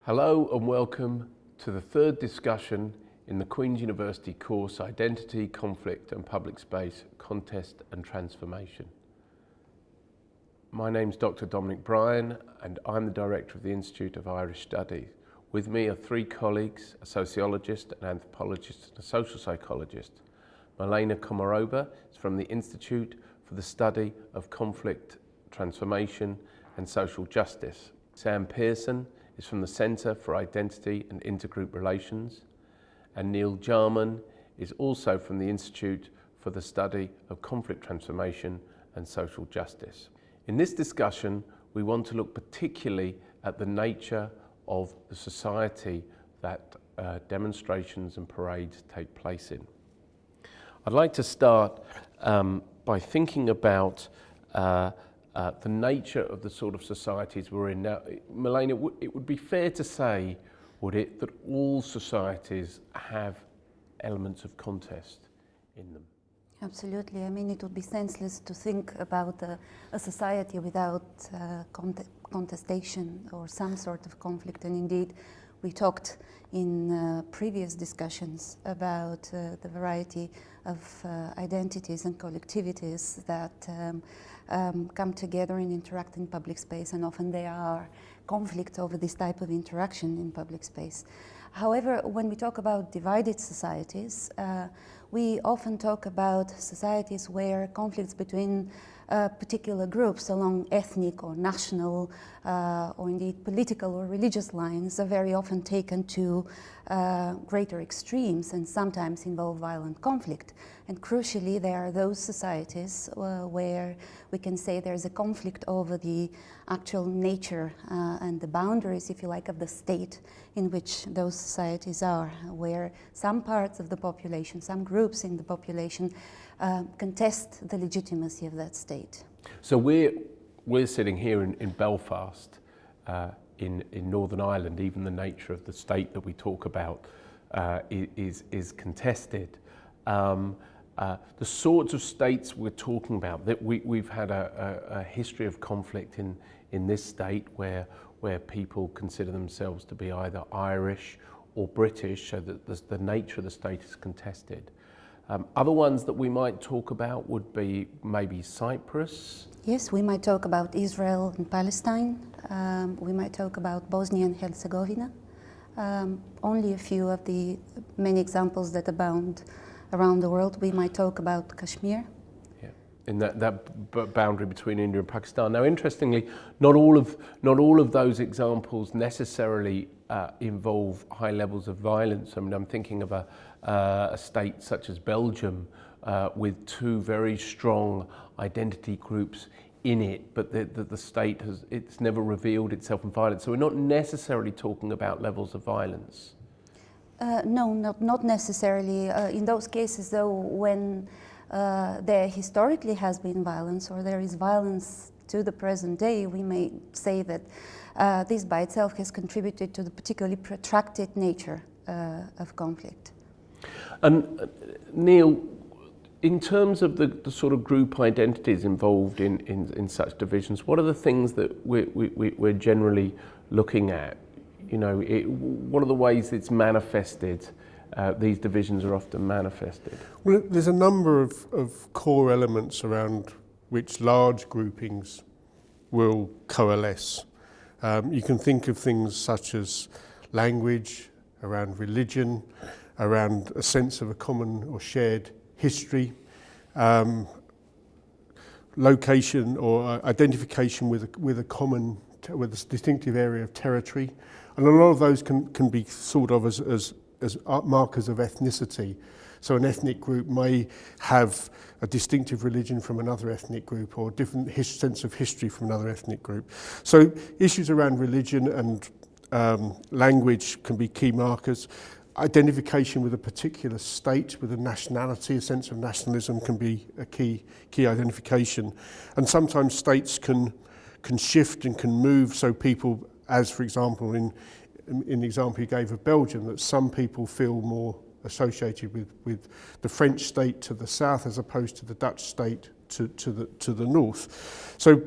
Hello and welcome to the third discussion in the Queen's University course Identity, Conflict and Public Space, Contest and Transformation. My name's Dr. Dominic Bryan and I'm the Director of the Institute of Irish Studies. With me are three colleagues, a sociologist, an anthropologist and a social psychologist. Milena Komarova is from the Institute for the Study of Conflict, Transformation and Social Justice. Sam Pehrson is from the Centre for Identity and Intergroup Relations, and Neil Jarman is also from the Institute for the Study of Conflict Transformation and Social Justice. In this discussion, we want to look particularly at the nature of the society that demonstrations and parades take place in. I'd like to start by thinking about the nature of the sort of societies we're in now. Milena, it would be fair to say, would it, that all societies have elements of contest in them? Absolutely. I mean, it would be senseless to think about a society without contestation or some sort of conflict. And indeed, we talked in previous discussions about the variety of identities and collectivities that come together and interact in public space, and often there are conflicts over this type of interaction in public space. However, when we talk about divided societies, we often talk about societies where conflicts between particular groups along ethnic or national or indeed political or religious lines are very often taken to greater extremes and sometimes involve violent conflict. And crucially, there are those societies where we can say there's a conflict over the actual nature and the boundaries, if you like, of the state in which those societies are, where some parts of the population, some groups in the population contest the legitimacy of that state. So we're sitting here in Belfast, in Northern Ireland. Even the nature of the state that we talk about is contested. The sorts of states we're talking about, that we've had a history of conflict in this state where people consider themselves to be either Irish or British, so that the nature of the state is contested. Other ones that we might talk about would be maybe Cyprus. Yes, we might talk about Israel and Palestine. We might talk about Bosnia and Herzegovina. Only a few of the many examples that abound around the world. We might talk about Kashmir. Yeah, in that boundary between India and Pakistan. Now, interestingly, not all of those examples necessarily involve high levels of violence. I mean, I'm thinking of a state such as Belgium with two very strong identity groups in it, but the state it's never revealed itself in violence. So we're not necessarily talking about levels of violence. No, not necessarily. In those cases, though, when there historically has been violence, or there is violence to the present day, we may say that this by itself has contributed to the particularly protracted nature of conflict. And Neil, in terms of the sort of group identities involved in such divisions, what are the things that we're generally looking at? You know, what are the ways it's manifested? These divisions are often manifested. Well, there's a number of core elements around which large groupings will coalesce. You can think of things such as language, around religion, around a sense of a common or shared history, location or identification with a distinctive area of territory. And a lot of those can be thought of as markers of ethnicity. So an ethnic group may have a distinctive religion from another ethnic group, or a different sense of history from another ethnic group. So issues around religion and language can be key markers. Identification with a particular state, with a nationality, a sense of nationalism can be a key identification. And sometimes states can shift and can move, so people, as for example in the example you gave of Belgium, that some people feel more associated with the French state to the south as opposed to the Dutch state to the north. So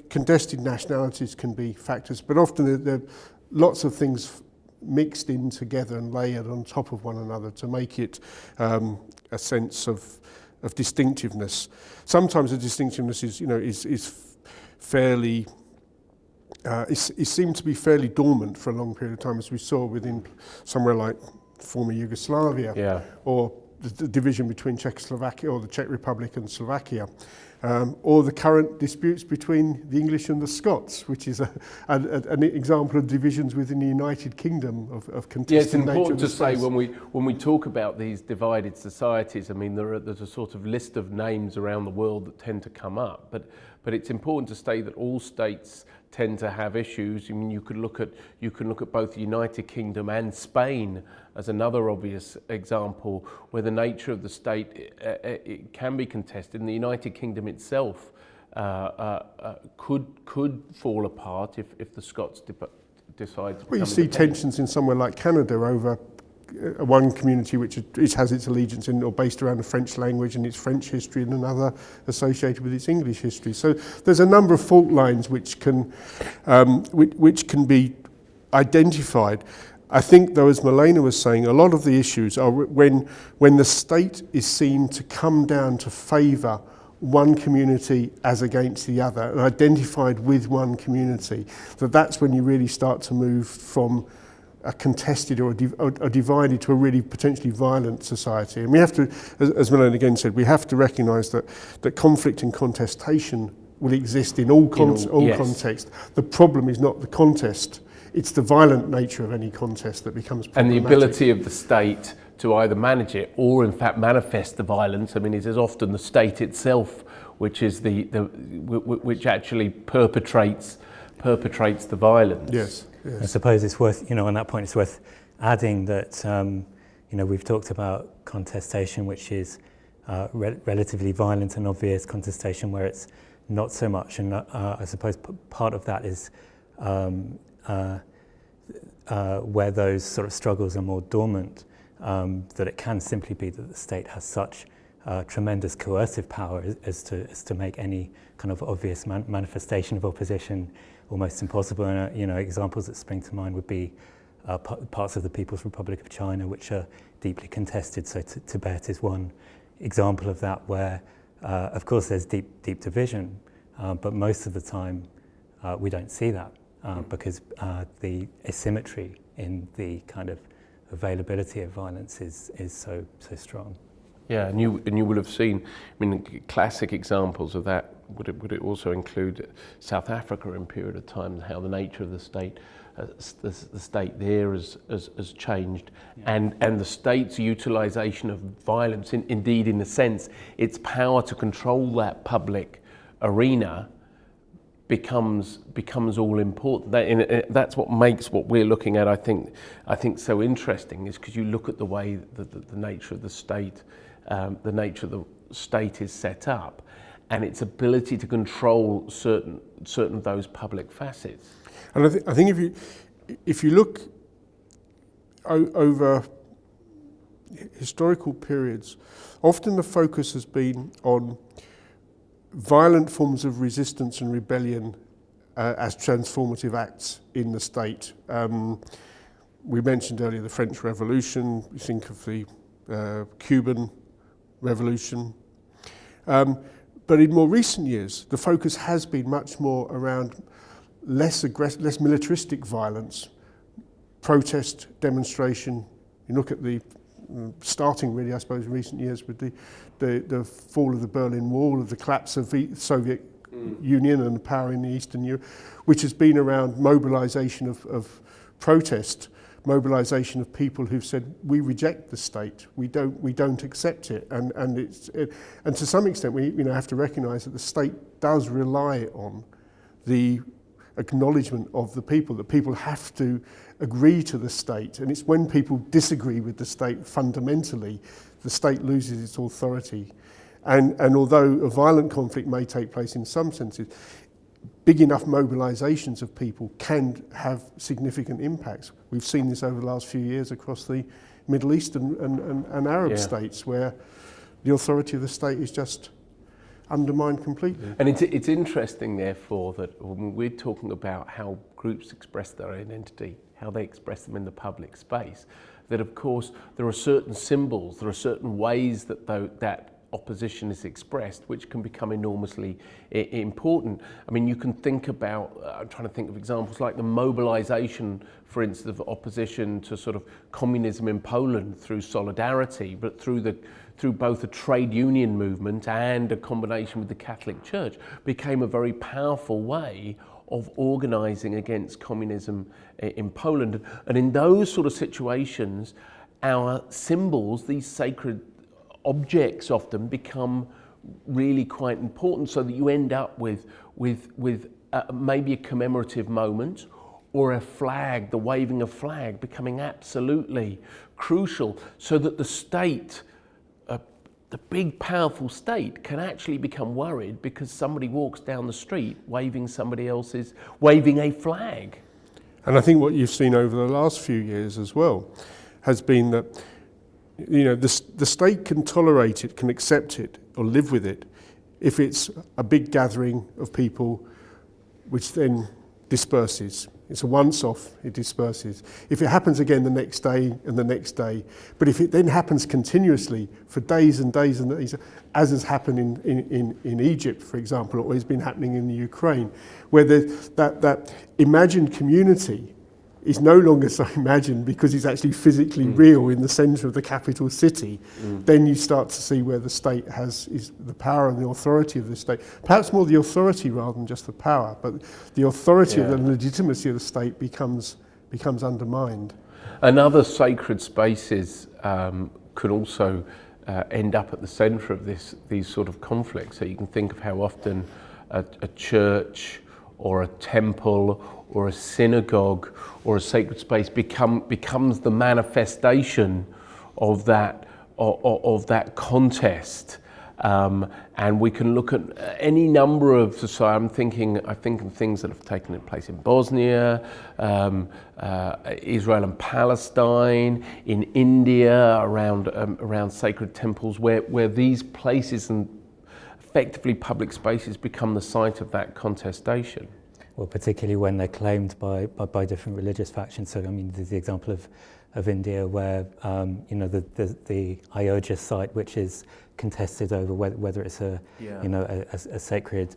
contested nationalities can be factors, but often lots of things mixed in together and layered on top of one another to make it a sense of distinctiveness. Sometimes the distinctiveness is fairly it seemed to be fairly dormant for a long period of time, as we saw within somewhere like former Yugoslavia, or the division between Czechoslovakia or the Czech Republic and Slovakia, or the current disputes between the English and the Scots, which is an example of divisions within the United Kingdom of contested nature. Yeah, it's important to say when we talk about these divided societies, I mean there's a sort of list of names around the world that tend to come up, but it's important to say that all states tend to have issues. I mean, you can look at both the United Kingdom and Spain as another obvious example where the nature of the state it can be contested. And the United Kingdom itself could fall apart if the Scots decide to. Well, you see tensions in somewhere like Canada over one community which has its allegiance in or based around the French language and its French history, and another associated with its English history. So there's a number of fault lines which can be identified. I think, though, as Milena was saying, a lot of the issues are when the state is seen to come down to favour one community as against the other and identified with one community. So that's when you really start to move from a contested or divided to a really potentially violent society. And we have to, as Milena again said, we have to recognise that conflict and contestation will exist in all contexts. The problem is not the contest, it's the violent nature of any contest that becomes problematic. And the ability of the state to either manage it or in fact manifest the violence. I mean, it is often the state itself which is which actually perpetrates the violence. Yes. I suppose it's worth, on that point, it's worth adding that, we've talked about contestation, which is relatively violent and obvious, contestation where it's not so much. And I suppose part of that is where those sort of struggles are more dormant, that it can simply be that the state has such tremendous coercive power as to make any kind of obvious manifestation of opposition almost impossible. And examples that spring to mind would be parts of the People's Republic of China, which are deeply contested. So Tibet is one example of that, where of course there's deep division, but most of the time we don't see that because the asymmetry in the kind of availability of violence is so strong. Yeah, and you will have seen, I mean, classic examples of that. Would it also include South Africa in a period of time, how the nature of the state, the state there has changed, and the state's utilisation of violence, indeed in a sense, its power to control that public arena becomes all important. That's what makes what we're looking at, I think so interesting, is because you look at the way that the nature of the state is set up, and its ability to control certain of those public facets. And I think if you look over historical periods, often the focus has been on violent forms of resistance and rebellion as transformative acts in the state. We mentioned earlier the French Revolution. We think of the Cuban Revolution. But in more recent years, the focus has been much more around less militaristic violence, protest, demonstration. You look at the starting really, I suppose, in recent years with the fall of the Berlin Wall, of the collapse of the Soviet Union and the power in the Eastern Europe, which has been around mobilisation of protest, mobilisation of people who've said, we reject the state, we don't accept it, and to some extent we have to recognise that the state does rely on the acknowledgement of the people, that people have to agree to the state, and it's when people disagree with the state fundamentally, the state loses its authority. And although a violent conflict may take place in some senses, big enough mobilisations of people can have significant impacts. We've seen this over the last few years across the Middle East and Arab states, where the authority of the state is just undermined completely. And it's interesting, therefore, that when we're talking about how groups express their identity, how they express them in the public space, that of course there are certain symbols, there are certain ways that that opposition is expressed, which can become enormously important. I mean, you can think about, I'm trying to think of examples like the mobilization, for instance, of opposition to sort of communism in Poland through Solidarity, but through both a trade union movement and a combination with the Catholic Church, became a very powerful way of organising against communism in Poland. And in those sort of situations, our symbols, these sacred objects, often become really quite important, so that you end up with maybe a commemorative moment, or a flag, the waving of flag, becoming absolutely crucial, so that the state, the big powerful state, can actually become worried because somebody walks down the street waving a flag. And I think what you've seen over the last few years as well has been that, you know, the state can tolerate it, can accept it, or live with it if it's a big gathering of people which then disperses. It's a once-off, it disperses. If it happens again the next day and the next day, but if it then happens continuously for days and days and days, as has happened in Egypt, for example, or has been happening in the Ukraine, where that imagined community is no longer so imagined because it's actually physically real in the centre of the capital city, then you start to see where the state is the power and the authority of the state. Perhaps more the authority rather than just the power, but the authority of the legitimacy of the state becomes undermined. And other sacred spaces could also end up at the centre of these sort of conflicts. So you can think of how often a church or a temple or a synagogue or a sacred space becomes the manifestation of that contest. And we can look at any number of societies. I think of things that have taken place in Bosnia, Israel and Palestine, in India, around sacred temples, where these places and effectively public spaces become the site of that contestation. Well, particularly when they're claimed by different religious factions. So, I mean, there's the example of India, where you know, the Ayodhya site, which is contested over whether it's a sacred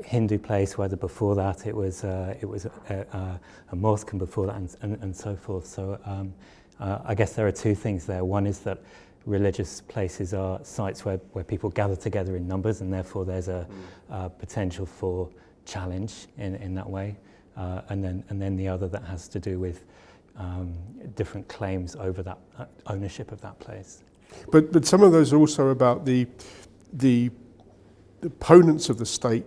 Hindu place, whether before that it was a mosque, and before that and so forth. So I guess there are two things there. One is that religious places are sites where people gather together in numbers, and therefore there's a potential for challenge in that way, and then the other that has to do with different claims over that ownership of that place. But some of those are also about the opponents of the state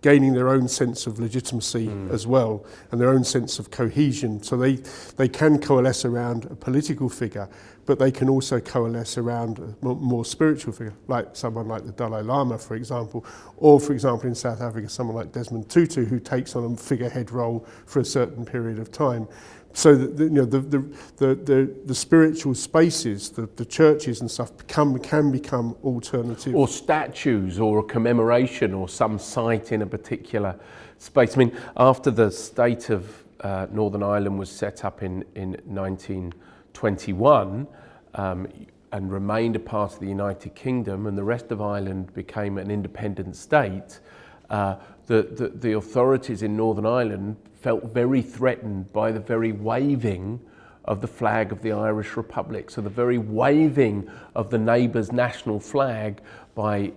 gaining their own sense of legitimacy as well, and their own sense of cohesion. So they can coalesce around a political figure, but they can also coalesce around a more spiritual figure, like someone like the Dalai Lama, for example, or, for example, in South Africa, someone like Desmond Tutu, who takes on a figurehead role for a certain period of time. So that the spiritual spaces, the churches and stuff, can become alternative. Or statues, or a commemoration, or some site in a particular space. I mean, after the state of Northern Ireland was set up in 1921 and remained a part of the United Kingdom, and the rest of Ireland became an independent state, the authorities in Northern Ireland felt very threatened by the very waving of the flag of the Irish Republic. So the very waving of the neighbour's national flag by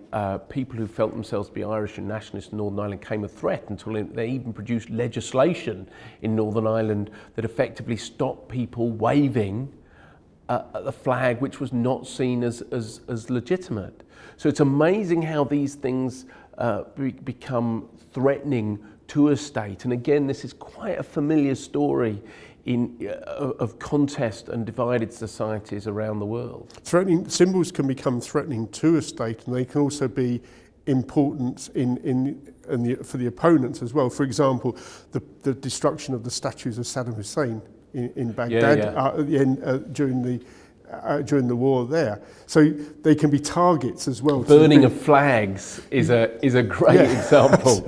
people who felt themselves to be Irish and nationalists in Northern Ireland came a threat, until they even produced legislation in Northern Ireland that effectively stopped people waving a flag which was not seen as legitimate. So it's amazing how these things become threatening to a state. And again, this is quite a familiar story of contest and divided societies around the world. Threatening symbols can become threatening to a state, and they can also be important for the opponents as well. For example, the destruction of the statues of Saddam Hussein in Baghdad at the end during the during the war there. So they can be targets as well. Burning of flags is a great example.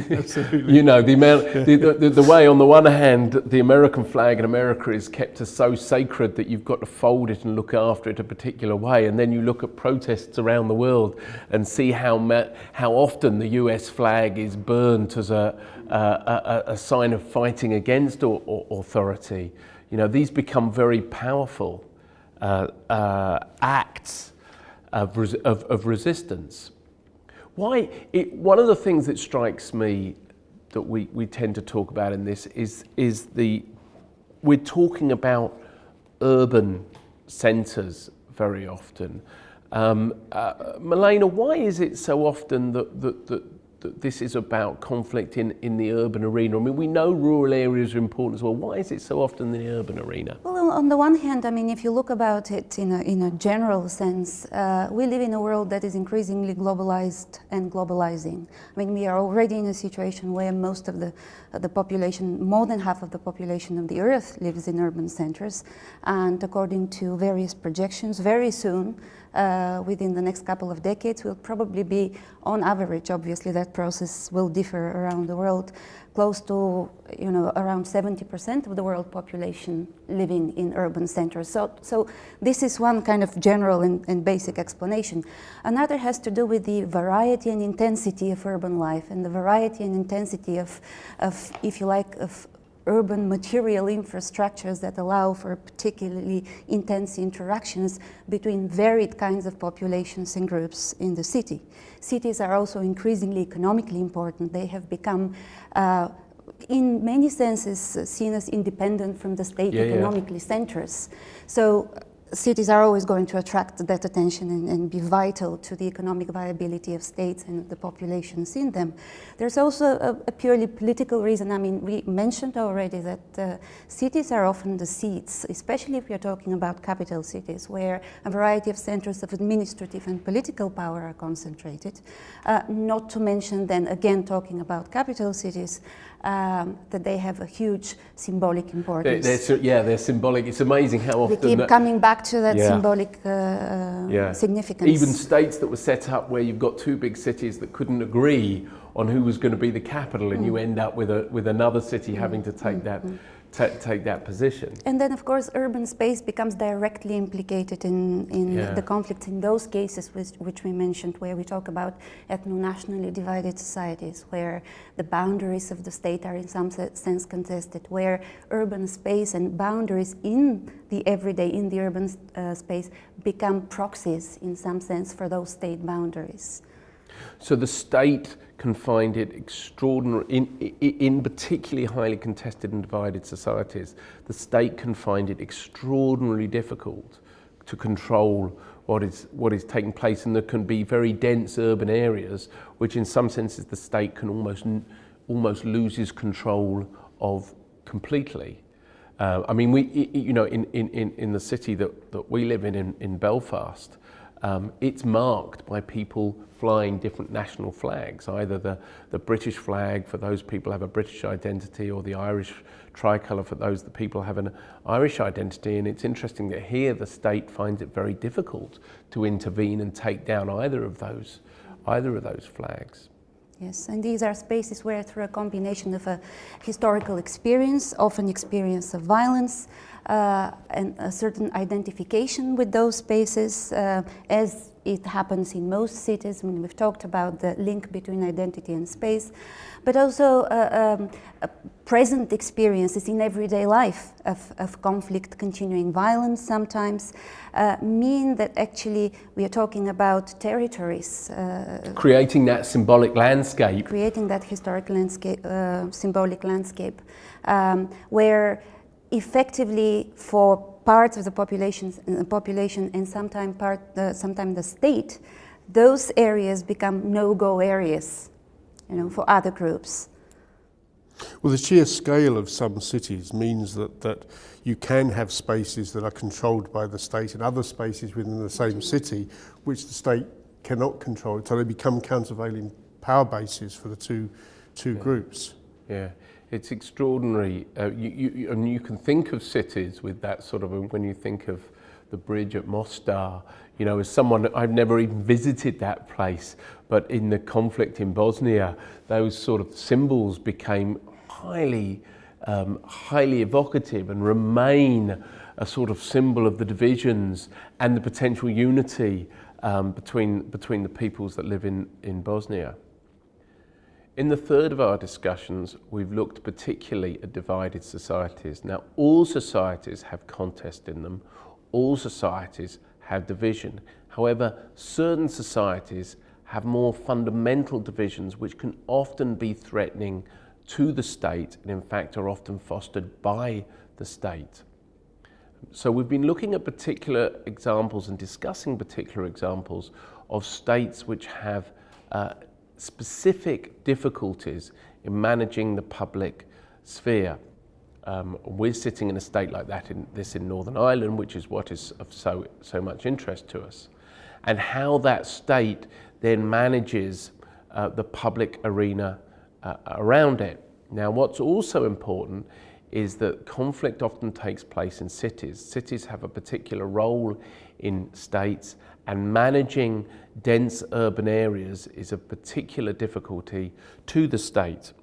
Absolutely. You know, the amount, the way on the one hand the American flag in America is kept as so sacred that you've got to fold it and look after it a particular way, and then you look at protests around the world and see how often the US flag is burnt as a sign of fighting against authority. You know, these become very powerful acts of resistance. One of the things that strikes me that we tend to talk about in this is we're talking about urban centres very often. Milena, why is it so often that this is about conflict in the urban arena? I mean, we know rural areas are important as well. Why is it so often in the urban arena? Well, on the one hand, I mean, if you look about it in a general sense, we live in a world that is increasingly globalized and globalizing. I mean, we are already in a situation where most of the population, more than half of the population of the Earth lives in urban centers, and according to various projections, very soon, within the next couple of decades, will probably be, on average, obviously that process will differ around the world, close to, you know, around 70% of the world population living in urban centers. So this is one kind of general and basic explanation. Another has to do with the variety and intensity of urban life, and the variety and intensity of if you like, of urban material infrastructures that allow for particularly intense interactions between varied kinds of populations and groups in the city. Cities are also increasingly economically important. They have become, in many senses, seen as independent from the state economically centers. So cities are always going to attract that attention and be vital to the economic viability of states and the populations in them. There's also a purely political reason. I mean, we mentioned already that cities are often the seats, especially if we're talking about capital cities, where a variety of centers of administrative and political power are concentrated. Not to mention then, again, talking about capital cities, that they have a huge symbolic importance. They're symbolic. It's amazing how often we keep coming back to that symbolic significance. Even states that were set up where you've got two big cities that couldn't agree on who was going to be the capital, and you end up with another city having to take that position. And then, of course, urban space becomes directly implicated in the conflicts in those cases which we mentioned, where we talk about ethno-nationally divided societies, where the boundaries of the state are in some sense contested, where urban space and boundaries in the everyday, in the urban space, become proxies in some sense for those state boundaries. So the state can find it extraordinary, in particularly highly contested and divided societies, the state can find it extraordinarily difficult to control what is taking place, and there can be very dense urban areas which in some senses the state can almost loses control of completely. I mean, in the city that we live in Belfast, it's marked by people flying different national flags, either the British flag for those people who have a British identity, or the Irish tricolour for those that people have an Irish identity. And it's interesting that here the state finds it very difficult to intervene and take down either of those flags. Yes, and these are spaces where, through a combination of a historical experience, often experience of violence, and a certain identification with those spaces, as it happens in most cities. I mean, we've talked about the link between identity and space, but also present experiences in everyday life of conflict, continuing violence sometimes, mean that actually we are talking about territories. Creating that symbolic landscape. Creating that historic landscape, symbolic landscape, where effectively for parts of the population and sometimes the state, those areas become no-go areas, you know, for other groups. Well, the sheer scale of some cities means that you can have spaces that are controlled by the state and other spaces within the same city which the state cannot control. So they become countervailing power bases for the two groups. Yeah. It's extraordinary, and you can think of cities with that sort of, when you think of the bridge at Mostar. You know, as someone, I've never even visited that place, but in the conflict in Bosnia, those sort of symbols became highly evocative and remain a sort of symbol of the divisions and the potential unity between the peoples that live in Bosnia. In the third of our discussions, we've looked particularly at divided societies. Now, all societies have contest in them, all societies have division. However, certain societies have more fundamental divisions which can often be threatening to the state and in fact are often fostered by the state. So we've been looking at particular examples and discussing particular examples of states which have specific difficulties in managing the public sphere. We're sitting in a state like that in Northern Ireland, which is what is of so much interest to us, and how that state then manages the public arena around it. Now, what's also important is that conflict often takes place in cities. Cities have a particular role in states, and managing dense urban areas is a particular difficulty to the state.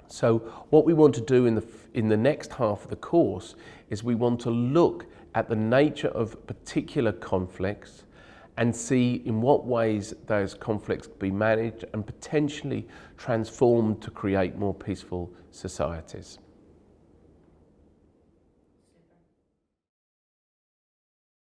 So what we want to do in the next half of the course is we want to look at the nature of particular conflicts and see in what ways those conflicts can be managed and potentially transformed to create more peaceful societies.